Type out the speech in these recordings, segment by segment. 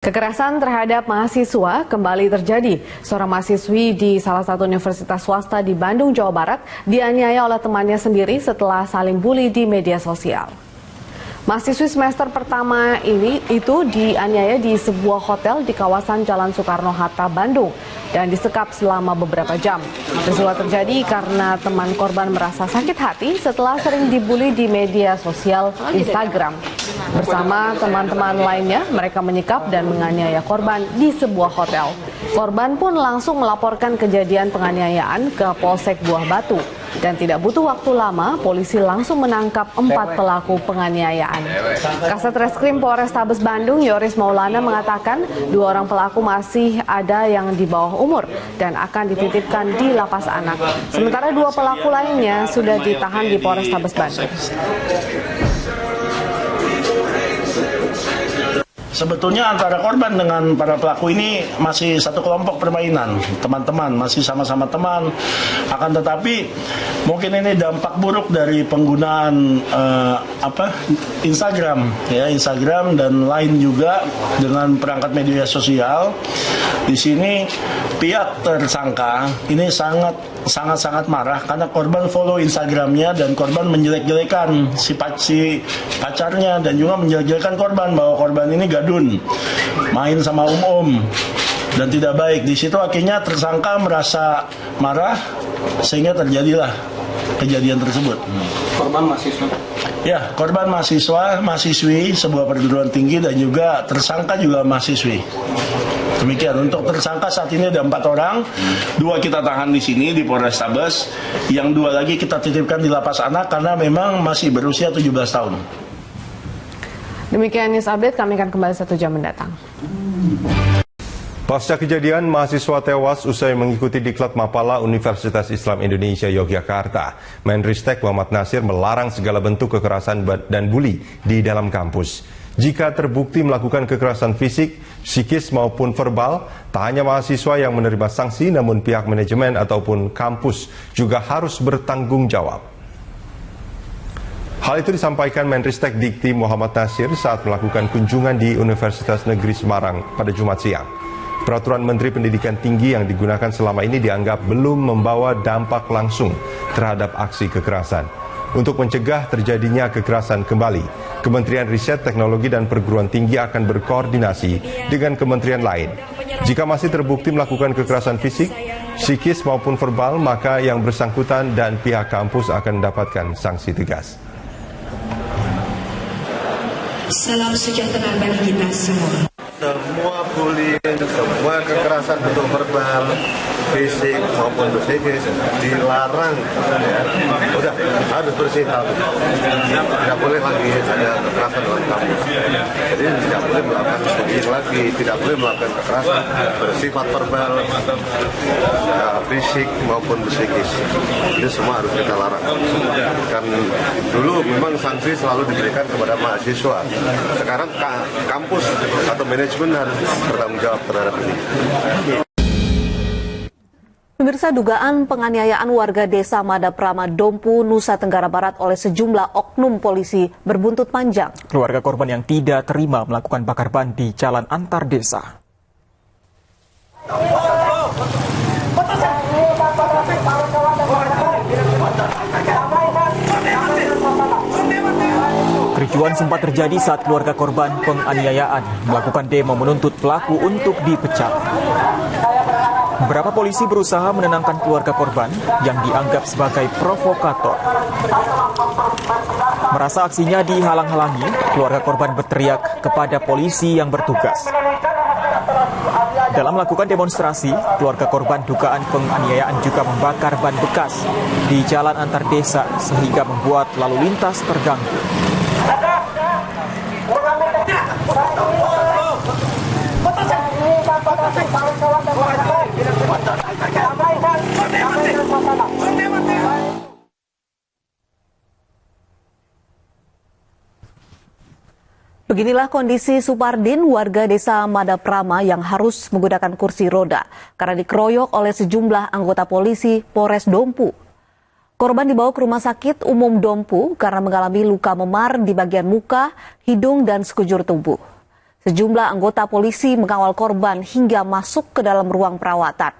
Kekerasan terhadap mahasiswa kembali terjadi. Seorang mahasiswi di salah satu universitas swasta di Bandung, Jawa Barat dianiaya oleh temannya sendiri setelah saling bully di media sosial. Mahasiswi semester pertama itu dianiaya di sebuah hotel di kawasan Jalan Soekarno-Hatta, Bandung dan disekap selama beberapa jam. Peristiwa terjadi karena teman korban merasa sakit hati setelah sering dibully di media sosial Instagram. Bersama teman-teman lainnya, mereka menyekap dan menganiaya korban di sebuah hotel. Korban pun langsung melaporkan kejadian penganiayaan ke Polsek Buah Batu. Dan tidak butuh waktu lama, polisi langsung menangkap 4 pelaku penganiayaan. Kasat Reskrim Polrestabes Bandung, Yoris Maulana mengatakan 2 orang pelaku masih ada yang di bawah umur dan akan dititipkan di lapas anak. Sementara 2 pelaku lainnya sudah ditahan di Polrestabes Bandung. Sebetulnya antara korban dengan para pelaku ini masih satu kelompok permainan, teman-teman, masih sama-sama teman. Akan tetapi mungkin ini dampak buruk dari penggunaan Instagram dan lain juga dengan perangkat media sosial. Di sini pihak tersangka ini sangat marah karena korban follow Instagramnya dan korban menjelek-jelekan si pacarnya dan juga menjelek-jelekan korban bahwa korban ini gadun, main sama dan tidak baik. Di situ akhirnya tersangka merasa marah sehingga terjadilah kejadian tersebut. Korban mahasiswa? Ya, korban mahasiswi sebuah perguruan tinggi dan juga tersangka juga mahasiswi. Demikian, untuk tersangka saat ini ada 4 orang, 2 kita tahan di sini di Polrestabes, yang 2 lagi kita titipkan di lapas anak karena memang masih berusia 17 tahun. Demikian news update, kami akan kembali 1 jam mendatang. Pasca kejadian mahasiswa tewas usai mengikuti diklat Mapala Universitas Islam Indonesia Yogyakarta, Menristek Muhammad Nasir melarang segala bentuk kekerasan dan bully di dalam kampus. Jika terbukti melakukan kekerasan fisik, psikis maupun verbal, tak hanya mahasiswa yang menerima sanksi, namun pihak manajemen ataupun kampus juga harus bertanggung jawab. Hal itu disampaikan Menristek Dikti Muhammad Nasir saat melakukan kunjungan di Universitas Negeri Semarang pada Jumat siang. Peraturan Menteri Pendidikan Tinggi yang digunakan selama ini dianggap belum membawa dampak langsung terhadap aksi kekerasan. Untuk mencegah terjadinya kekerasan kembali, Kementerian Riset, Teknologi, dan Perguruan Tinggi akan berkoordinasi dengan kementerian lain. Jika masih terbukti melakukan kekerasan fisik, psikis maupun verbal, maka yang bersangkutan dan pihak kampus akan mendapatkan sanksi tegas. Salam sejahtera bagi kita semua. Semua bullying, semua kekerasan bentuk verbal, fisik maupun psikis dilarang. Ya. Udah harus bersih hal. Tidak boleh lagi ada kekerasan dalam kampus. Jadi tidak boleh melakukan bullying lagi, tidak boleh melakukan kekerasan bersifat verbal, fisik maupun psikis. Itu semua harus kita larang. Kan dulu memang sanksi selalu diberikan kepada mahasiswa. Sekarang kampus atau manajemen harus bertanggung jawab terhadap ini. Pemirsa, dugaan penganiayaan warga desa Madaprama, Dompu, Nusa Tenggara Barat oleh sejumlah oknum polisi berbuntut panjang. Keluarga korban yang tidak terima melakukan bakar ban di jalan antar desa. Kericuan sempat terjadi saat keluarga korban penganiayaan melakukan demo menuntut pelaku untuk dipecat. Beberapa polisi berusaha menenangkan keluarga korban yang dianggap sebagai provokator. Merasa aksinya dihalang-halangi, keluarga korban berteriak kepada polisi yang bertugas. Dalam melakukan demonstrasi, keluarga korban dugaan penganiayaan juga membakar ban bekas di jalan antar desa sehingga membuat lalu lintas terganggu. Beginilah kondisi Supardin, warga desa Madaprama yang harus menggunakan kursi roda karena dikeroyok oleh sejumlah anggota polisi Polres Dompu. Korban dibawa ke Rumah Sakit Umum Dompu karena mengalami luka memar di bagian muka, hidung, dan sekujur tubuh. Sejumlah anggota polisi mengawal korban hingga masuk ke dalam ruang perawatan.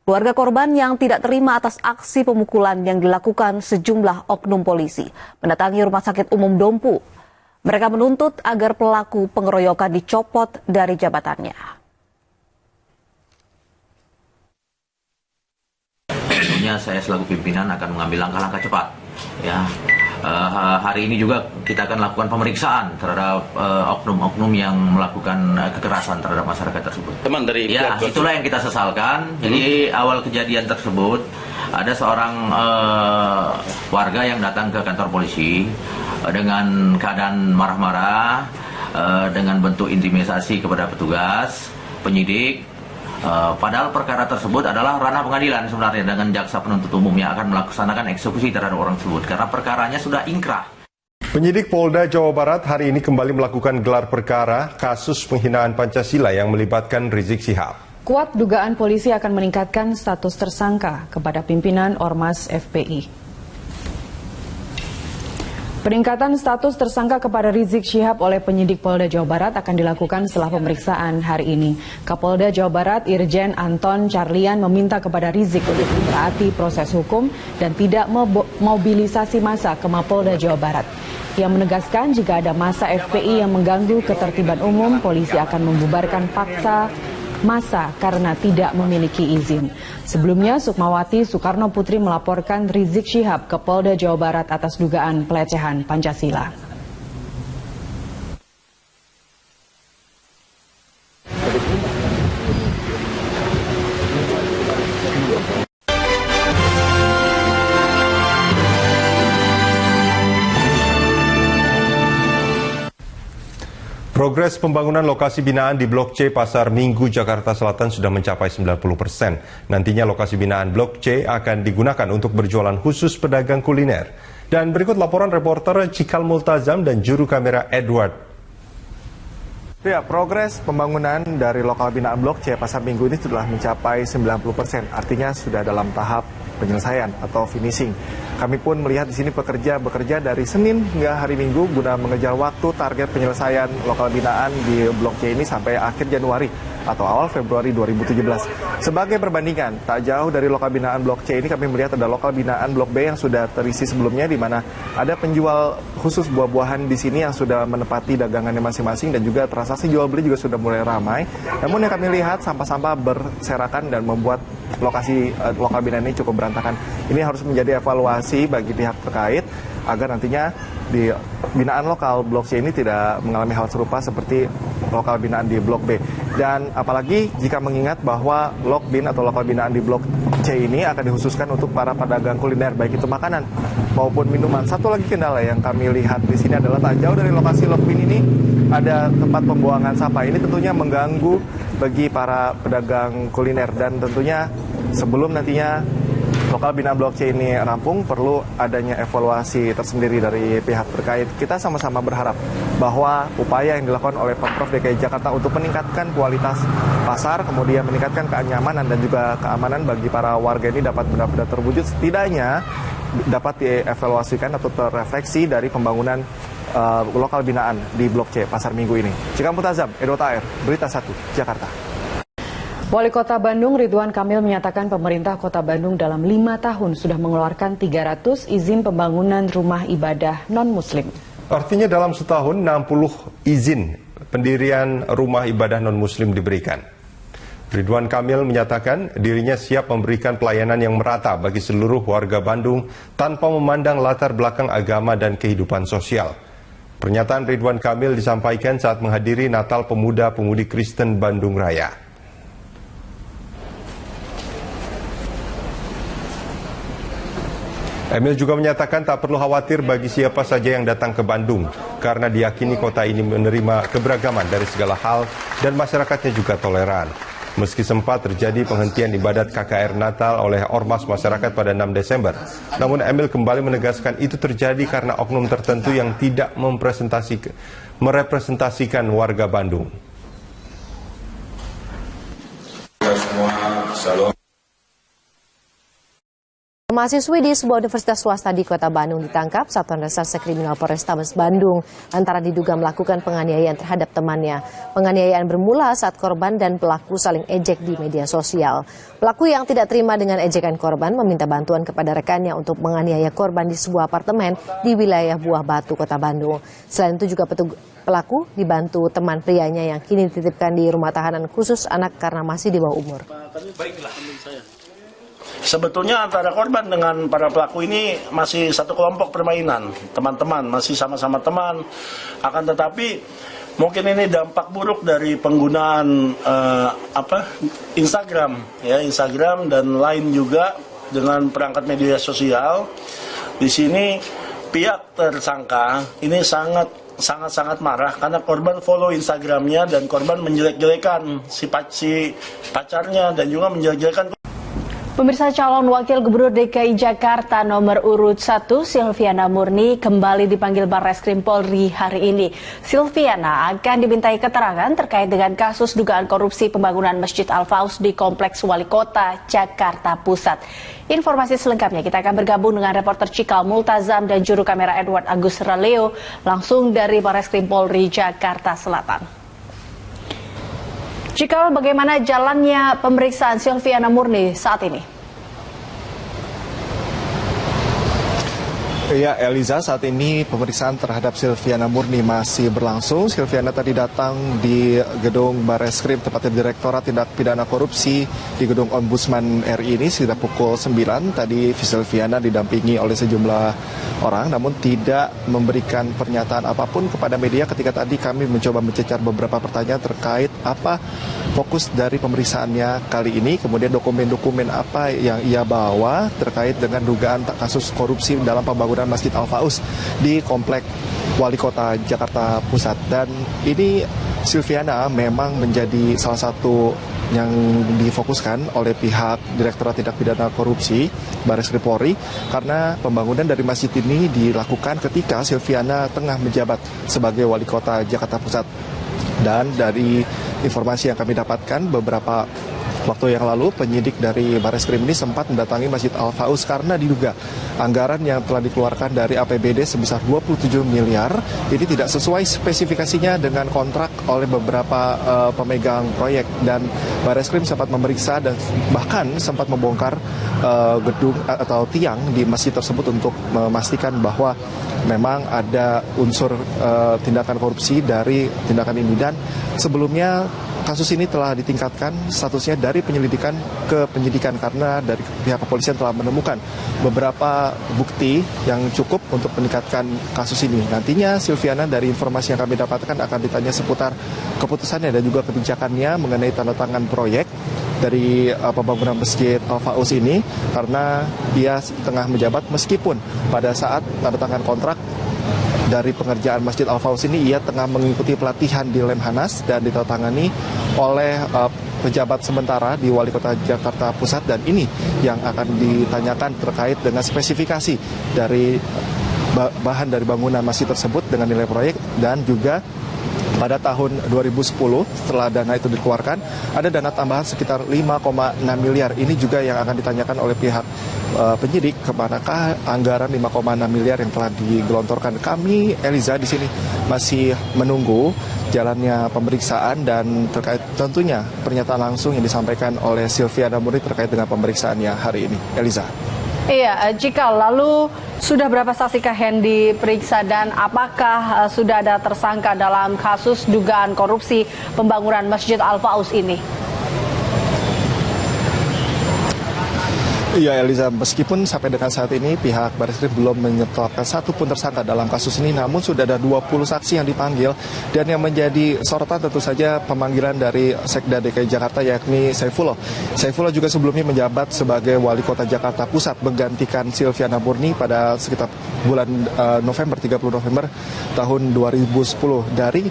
Keluarga korban yang tidak terima atas aksi pemukulan yang dilakukan sejumlah oknum polisi mendatangi Rumah Sakit Umum Dompu. Mereka menuntut agar pelaku pengeroyokan dicopot dari jabatannya. Tentunya saya selaku pimpinan akan mengambil langkah-langkah cepat. Ya, hari ini juga kita akan lakukan pemeriksaan terhadap oknum-oknum yang melakukan kekerasan terhadap masyarakat tersebut. Teman dari itulah yang kita sesalkan. Jadi awal kejadian tersebut ada seorang warga yang datang ke kantor polisi dengan keadaan marah-marah, dengan bentuk intimidasi kepada petugas, penyidik. Padahal perkara tersebut adalah ranah pengadilan sebenarnya dengan jaksa penuntut umum yang akan melaksanakan eksekusi terhadap orang tersebut karena perkaranya sudah ingkrah. Penyidik Polda Jawa Barat hari ini kembali melakukan gelar perkara kasus penghinaan Pancasila yang melibatkan Rizik Syihab. Kuat dugaan polisi akan meningkatkan status tersangka kepada pimpinan Ormas FPI. Peningkatan status tersangka kepada Rizik Syihab oleh penyidik Polda Jawa Barat akan dilakukan setelah pemeriksaan hari ini. Kapolda Jawa Barat Irjen Anton Carlian meminta kepada Rizik untuk mentaati proses hukum dan tidak memobilisasi massa ke Mapolda Jawa Barat. Ia menegaskan jika ada massa FPI yang mengganggu ketertiban umum, polisi akan membubarkan paksa massa karena tidak memiliki izin. Sebelumnya, Sukmawati Soekarno Putri melaporkan Rizik Syihab ke Polda Jawa Barat atas dugaan pelecehan Pancasila. Progres pembangunan lokasi binaan di Blok C Pasar Minggu, Jakarta Selatan sudah mencapai 90%. Nantinya lokasi binaan Blok C akan digunakan untuk berjualan khusus pedagang kuliner. Dan berikut laporan reporter Cikal Multazam dan juru kamera Edward. Ya, progres pembangunan dari lokal binaan Blok C Pasar Minggu ini sudah mencapai 90%. Artinya sudah dalam tahap penyelesaian atau finishing. Kami pun melihat di sini bekerja dari Senin hingga hari Minggu guna mengejar waktu target penyelesaian lokal binaan di Blok C ini sampai akhir Januari atau awal Februari 2017. Sebagai perbandingan, tak jauh dari lokal binaan Blok C ini kami melihat ada lokal binaan Blok B yang sudah terisi sebelumnya, di mana ada penjual khusus buah-buahan di sini yang sudah menepati dagangannya masing-masing dan juga transaksi jual beli juga sudah mulai ramai. Namun yang kami lihat sampah-sampah berserakan dan membuat lokasi lokal binaan ini cukup berantakan. Ini harus menjadi evaluasi bagi pihak terkait agar nantinya di binaan lokal Blok C ini tidak mengalami hal serupa seperti lokal binaan di Blok B. Dan apalagi jika mengingat bahwa lokbin atau lokal binaan di Blok C ini akan dikhususkan untuk para pedagang kuliner, baik itu makanan maupun minuman. Satu lagi kendala yang kami lihat di sini adalah tak jauh dari lokasi lokbin ini ada tempat pembuangan sampah. Ini tentunya mengganggu bagi para pedagang kuliner dan tentunya sebelum nantinya lokal binaan Blok C ini rampung, perlu adanya evaluasi tersendiri dari pihak terkait. Kita sama-sama berharap bahwa upaya yang dilakukan oleh Pemprov DKI Jakarta untuk meningkatkan kualitas pasar, kemudian meningkatkan kenyamanan dan juga keamanan bagi para warga ini dapat benar-benar terwujud, setidaknya dapat dievaluasikan atau terrefleksi dari pembangunan lokal binaan di Blok C Pasar Minggu ini. Cikal Multazam, Edward AR, Berita 1, Jakarta. Wali Kota Bandung Ridwan Kamil menyatakan pemerintah Kota Bandung dalam 5 tahun sudah mengeluarkan 300 izin pembangunan rumah ibadah non-muslim. Artinya dalam setahun 60 izin pendirian rumah ibadah non-muslim diberikan. Ridwan Kamil menyatakan dirinya siap memberikan pelayanan yang merata bagi seluruh warga Bandung tanpa memandang latar belakang agama dan kehidupan sosial. Pernyataan Ridwan Kamil disampaikan saat menghadiri Natal Pemuda-Pemudi Kristen Bandung Raya. Emil juga menyatakan tak perlu khawatir bagi siapa saja yang datang ke Bandung karena diyakini kota ini menerima keberagaman dari segala hal dan masyarakatnya juga toleran. Meski sempat terjadi penghentian ibadat KKR Natal oleh ormas masyarakat pada 6 Desember, namun Emil kembali menegaskan itu terjadi karena oknum tertentu yang tidak merepresentasikan warga Bandung. Semua, salam. Mahasiswi di sebuah universitas swasta di Kota Bandung ditangkap Satuan Reserse Kriminal Polrestabes Bandung antara diduga melakukan penganiayaan terhadap temannya. Penganiayaan bermula saat korban dan pelaku saling ejek di media sosial. Pelaku yang tidak terima dengan ejekan korban meminta bantuan kepada rekannya untuk menganiaya korban di sebuah apartemen di wilayah Buah Batu, Kota Bandung. Selain itu juga pelaku dibantu teman prianya yang kini dititipkan di rumah tahanan khusus anak karena masih di bawah umur. Sebetulnya antara korban dengan para pelaku ini masih satu kelompok permainan, teman-teman, masih sama-sama teman. Akan tetapi mungkin ini dampak buruk dari penggunaan Instagram dan lain juga dengan perangkat media sosial. Di sini pihak tersangka ini sangat marah karena korban follow Instagramnya dan korban menjelek-jelekan si pacarnya dan juga menjelek-jelekan. Pemirsa, calon wakil gubernur DKI Jakarta nomor urut 1 Silviana Murni kembali dipanggil Barreskrim Polri hari ini. Silviana akan dimintai keterangan terkait dengan kasus dugaan korupsi pembangunan Masjid Al-Faus di Kompleks Wali Kota Jakarta Pusat. Informasi selengkapnya kita akan bergabung dengan reporter Cikal Multazam dan juru kamera Edward Agus Raleo langsung dari Barreskrim Polri Jakarta Selatan. Cikal, bagaimana jalannya pemeriksaan Silviana Murni saat ini? Ya, Eliza, saat ini pemeriksaan terhadap Silviana Murni masih berlangsung. Silviana tadi datang di gedung Barreskrim, tepatnya Direktorat Tindak Pidana Korupsi di gedung Ombudsman RI ini sekitar pukul 9. Tadi Silviana didampingi oleh sejumlah orang, namun tidak memberikan pernyataan apapun kepada media ketika tadi kami mencoba mencecar beberapa pertanyaan terkait apa fokus dari pemeriksaannya kali ini, kemudian dokumen-dokumen apa yang ia bawa terkait dengan dugaan kasus korupsi dalam pembangunan Masjid Al-Faus di Komplek Wali Kota Jakarta Pusat. Dan ini Silviana memang menjadi salah satu yang difokuskan oleh pihak Direktorat Tindak Pidana Korupsi Barreskrim Polri karena pembangunan dari masjid ini dilakukan ketika Silviana tengah menjabat sebagai Wali Kota Jakarta Pusat. Dan dari informasi yang kami dapatkan beberapa waktu yang lalu, penyidik dari Barreskrim ini sempat mendatangi Masjid Al-Faus karena diduga anggaran yang telah dikeluarkan dari APBD sebesar 27 miliar ini tidak sesuai spesifikasinya dengan kontrak oleh beberapa pemegang proyek. Dan Barreskrim sempat memeriksa dan bahkan sempat membongkar gedung atau tiang di masjid tersebut untuk memastikan bahwa memang ada unsur tindakan korupsi dari tindakan ini. Dan sebelumnya kasus ini telah ditingkatkan statusnya dari penyelidikan ke penyidikan karena dari pihak kepolisian telah menemukan beberapa bukti yang cukup untuk meningkatkan kasus ini. Nantinya Silviana dari informasi yang kami dapatkan akan ditanya seputar keputusannya dan juga kebijakannya mengenai tanda tangan proyek dari pembangunan Masjid Al-Faus ini karena dia tengah menjabat meskipun pada saat tanda tangan kontrak dari pengerjaan Masjid Al-Faus ini ia tengah mengikuti pelatihan di Lemhanas dan ditandatangani oleh pejabat sementara di Wali Kota Jakarta Pusat. Dan ini yang akan ditanyakan terkait dengan spesifikasi dari bahan dari bangunan masjid tersebut dengan nilai proyek. Dan juga pada tahun 2010 setelah dana itu dikeluarkan ada dana tambahan sekitar 5,6 miliar. Ini juga yang akan ditanyakan oleh pihak penyidik kemanakah anggaran 5,6 miliar yang telah digelontorkan. Kami, Eliza, di sini masih menunggu jalannya pemeriksaan dan terkait tentunya pernyataan langsung yang disampaikan oleh Silviana Murni terkait dengan pemeriksaannya hari ini. Eliza. Iya, Cikal, lalu sudah berapa saksikah yang diperiksa dan apakah sudah ada tersangka dalam kasus dugaan korupsi pembangunan Masjid Al-Faus ini? Iya, Eliza, meskipun sampai dengan saat ini pihak Barreskrim belum menetapkan satupun tersangka dalam kasus ini, namun sudah ada 20 saksi yang dipanggil. Dan yang menjadi sorotan tentu saja pemanggilan dari Sekda DKI Jakarta yakni Saifullah. Saifullah juga sebelumnya menjabat sebagai Wali Kota Jakarta Pusat menggantikan Silviana Murni pada sekitar bulan November, 30 November tahun 2010. Dari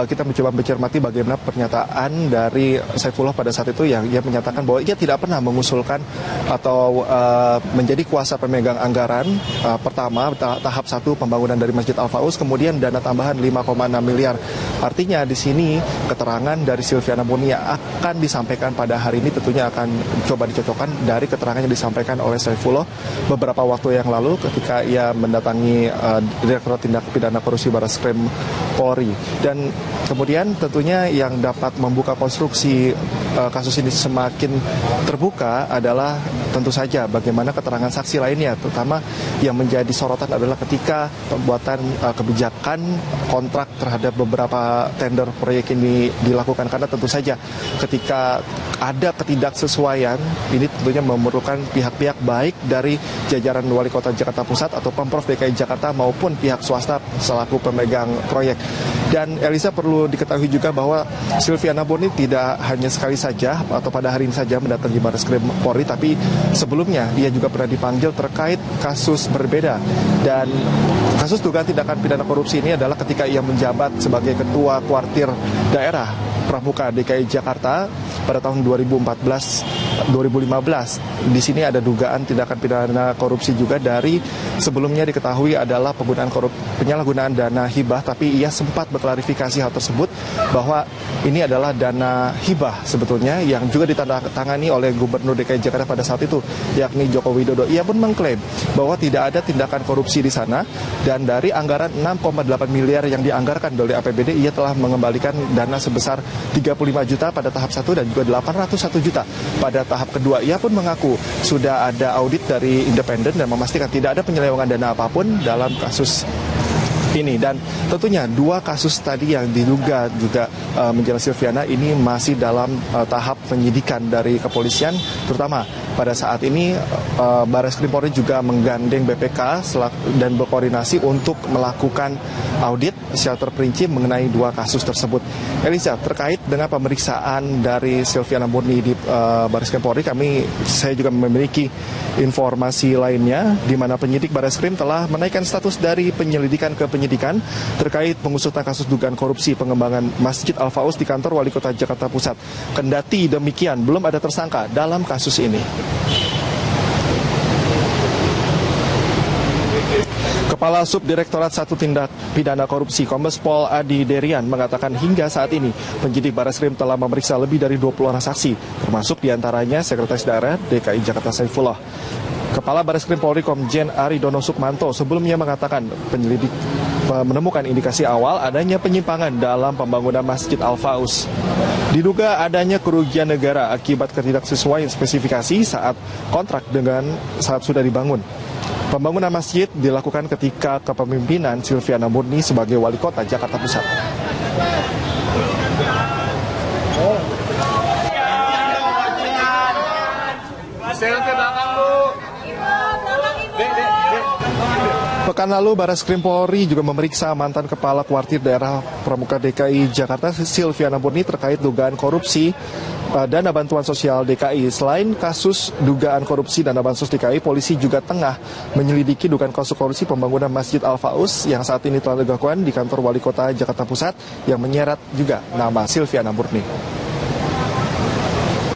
kita mencoba mencermati bagaimana pernyataan dari Saifullah pada saat itu yang ia menyatakan bahwa ia tidak pernah mengusulkan atau atau menjadi kuasa pemegang anggaran pertama tahap 1 pembangunan dari Masjid Al-Faus, kemudian dana tambahan 5,6 miliar. Artinya di sini keterangan dari Silviana Murni akan disampaikan pada hari ini tentunya akan coba dicocokkan dari keterangan yang disampaikan oleh Saifullah beberapa waktu yang lalu ketika ia mendatangi Direktorat Tindak Pidana Korupsi Barreskrim Polri. Dan kemudian tentunya yang dapat membuka konstruksi kasus ini semakin terbuka adalah tentu saja bagaimana keterangan saksi lainnya, terutama yang menjadi sorotan adalah ketika pembuatan kebijakan kontrak terhadap beberapa tender proyek ini dilakukan, karena tentu saja ketika ada ketidaksesuaian ini tentunya memerlukan pihak-pihak baik dari jajaran Wali Kota Jakarta Pusat atau Pemprov DKI Jakarta maupun pihak swasta selaku pemegang proyek. Dan Elisa, perlu diketahui juga bahwa Silviana Murni tidak hanya sekali saja atau pada hari ini saja mendatangi Barreskrim Polri, tapi sebelumnya ia juga pernah dipanggil terkait kasus berbeda. Dan kasus dugaan tindakan pidana korupsi ini adalah ketika ia menjabat sebagai Ketua Kuartir Daerah Pramuka DKI Jakarta pada tahun 2014-2015. Di sini ada dugaan tindakan pidana korupsi juga dari sebelumnya diketahui adalah penyalahgunaan dana hibah, tapi ia sempat berklarifikasi hal tersebut bahwa ini adalah dana hibah sebetulnya yang juga ditandatangani oleh Gubernur DKI Jakarta pada saat itu, yakni Joko Widodo. Ia pun mengklaim bahwa tidak ada tindakan korupsi di sana, dan dari anggaran 6,8 miliar yang dianggarkan oleh APBD, ia telah mengembalikan dana sebesar 35 juta pada tahap 1 dan juga 801 juta pada tahap kedua. Ia pun mengaku sudah ada audit dari independen dan memastikan tidak ada penyelewengan dana apapun dalam kasus ini. Dan tentunya dua kasus tadi yang diduga juga menjerat Silviana ini masih dalam tahap penyidikan dari kepolisian, terutama pada saat ini Barreskrim Polri juga menggandeng BPK dan berkoordinasi untuk melakukan audit secara terperinci mengenai dua kasus tersebut. Elisa, terkait dengan pemeriksaan dari Silviana Murni di Barreskrim Polri, saya juga memiliki informasi lainnya di mana penyidik Barreskrim telah menaikkan status dari penyelidikan ke penyidikan terkait pengusutan kasus dugaan korupsi pengembangan Masjid Al-Faus di kantor Wali Kota Jakarta Pusat. Kendati demikian, belum ada tersangka dalam kasus ini. Kepala Subdirektorat 1 Tindak Pidana Korupsi Kombes Pol Adi Derian mengatakan hingga saat ini penyidik Barreskrim telah memeriksa lebih dari 20 orang saksi, termasuk diantaranya Sekretaris Daerah DKI Jakarta Saifullah. Kepala Barreskrim Polri Komjen Aridono Sukmanto sebelumnya mengatakan penyelidik menemukan indikasi awal adanya penyimpangan dalam pembangunan Masjid Al-Faus. Diduga adanya kerugian negara akibat ketidaksesuaian spesifikasi saat kontrak dengan saat sudah dibangun. Pembangunan masjid dilakukan ketika kepemimpinan Silviana Murni sebagai Wali Kota Jakarta Pusat. Pekan lalu Barreskrim Polri juga memeriksa mantan Kepala Kuartir Daerah Pramuka DKI Jakarta Silviana Murni terkait dugaan korupsi dana bantuan sosial DKI. Selain kasus dugaan korupsi dana bansos DKI, polisi juga tengah menyelidiki dugaan kasus korupsi pembangunan Masjid Al-Faus yang saat ini telah dilakukan di kantor Wali Kota Jakarta Pusat yang menyeret juga nama Silviana Murni.